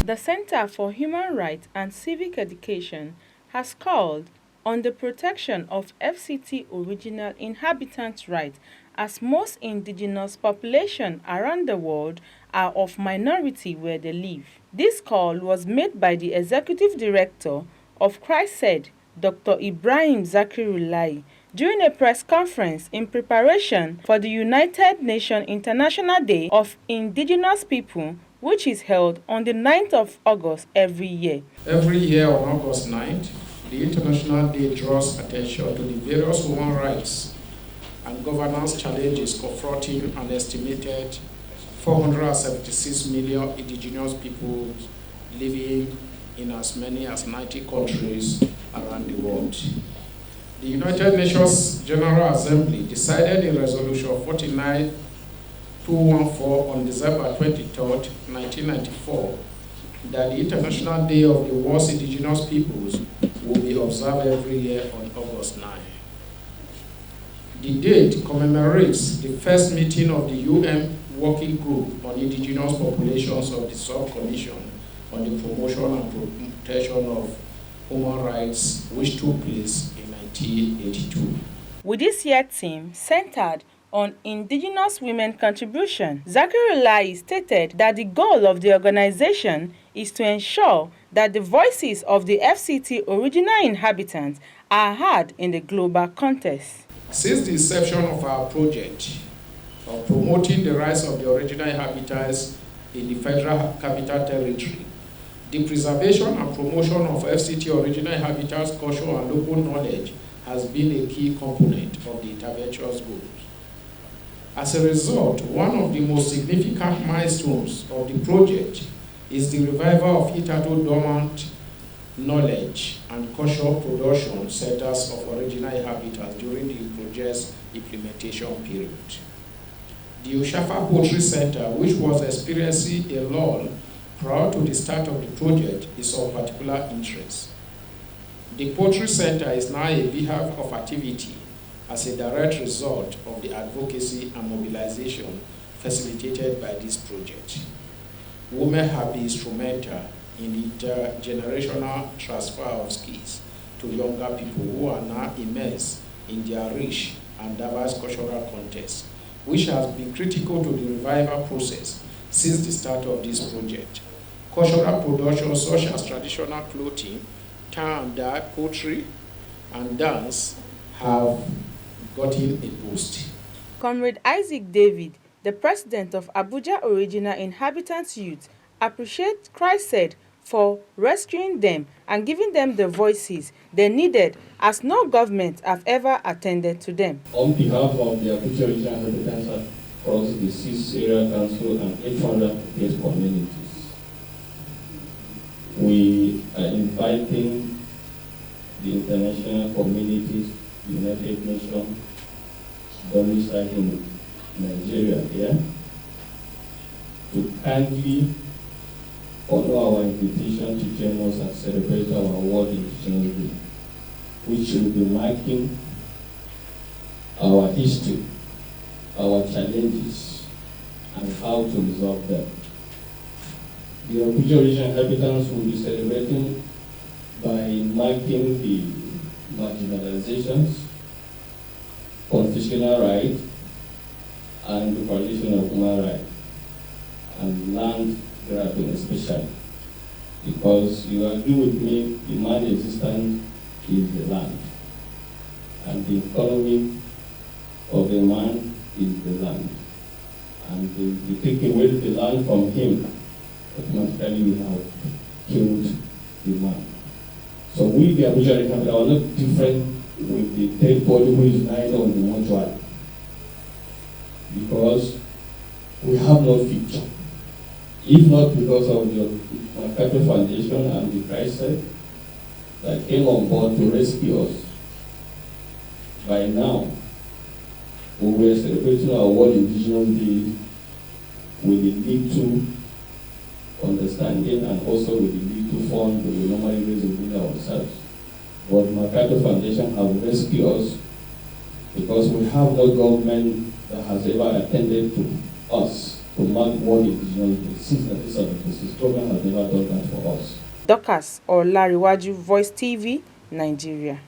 The Center for Human Rights and Civic Education has called on the protection of FCT original inhabitants' rights, as most indigenous populations around the world are of minority where they live. This call was made by the Executive Director of CHRICED, Dr. Ibrahim Zakirullah, during a press conference in preparation for the United Nations International Day of Indigenous People, which is held on the 9th of August every year. Every year on August 9th, the International Day draws attention to the various human rights and governance challenges confronting an estimated 476 million indigenous people living in as many as 90 countries around the world. The United Nations General Assembly decided in Resolution 49214 on December 23, 1994, that the International Day of the World's Indigenous Peoples will be observed every year on August 9. The date commemorates the first meeting of the UN Working Group on Indigenous Populations of the Subcommission on the Promotion and Protection of Human Rights, which took place in 1982. With this year's theme centered on indigenous women contribution, Zakirullah stated that the goal of the organization is to ensure that the voices of the FCT original inhabitants are heard in the global context. Since the inception of our project of promoting the rights of the original inhabitants in the Federal Capital Territory, the preservation and promotion of FCT original inhabitants' culture and local knowledge has been a key component of the intervention's goals. As a result, one of the most significant milestones of the project is the revival of hitherto dormant knowledge and cultural production centers of original inhabitants during the project's implementation period. The Ushafa Poetry Center, which was experiencing a lull prior to the start of the project, is of particular interest. The Poetry Center is now a vehicle of activity as a direct result of the advocacy and mobilization facilitated by this project. Women have been instrumental in the intergenerational transfer of skills to younger people who are now immersed in their rich and diverse cultural context, which has been critical to the revival process since the start of this project. Cultural productions such as traditional clothing, tie and dye, poetry, and dance have gotten a boost. Comrade Isaac David, the president of Abuja Original Inhabitants Youth, appreciates CHRICED for rescuing them and giving them the voices they needed, as no government have ever attended to them. On behalf of the Abuja Original Inhabitants across the 6 area council and 800 communities, we are inviting the international communities, United Nations, domiciled in Nigeria here, to kindly honor our invitation to join us and celebrate our World Indigenous Day, which will be marking our history, our challenges, and how to resolve them. The Abuja Original Inhabitants will be celebrating by marking the marginalizations, constitutional rights, and the violation of human rights, and land grabbing especially. Because you agree with me, the man existence is the land, and the economy of the man is the land. And if you take away the land from him, automatically we have killed the man. So we, the Abuja Original, are not different with the dead body who is lying on the mortuary, because we have no future. If not because of the Capital Foundation and the CHRICED that came on board to rescue us, by now we were celebrating our World Indigenous Day with the little understanding and also with the little fund that we normally raise within ourselves. But the Capital Foundation have rescued us because we have no government that has ever attended to us, to to mark World Indigenous Day, since that this government has never done that for us. Dorcas Olariwaju, Voice TV, Nigeria.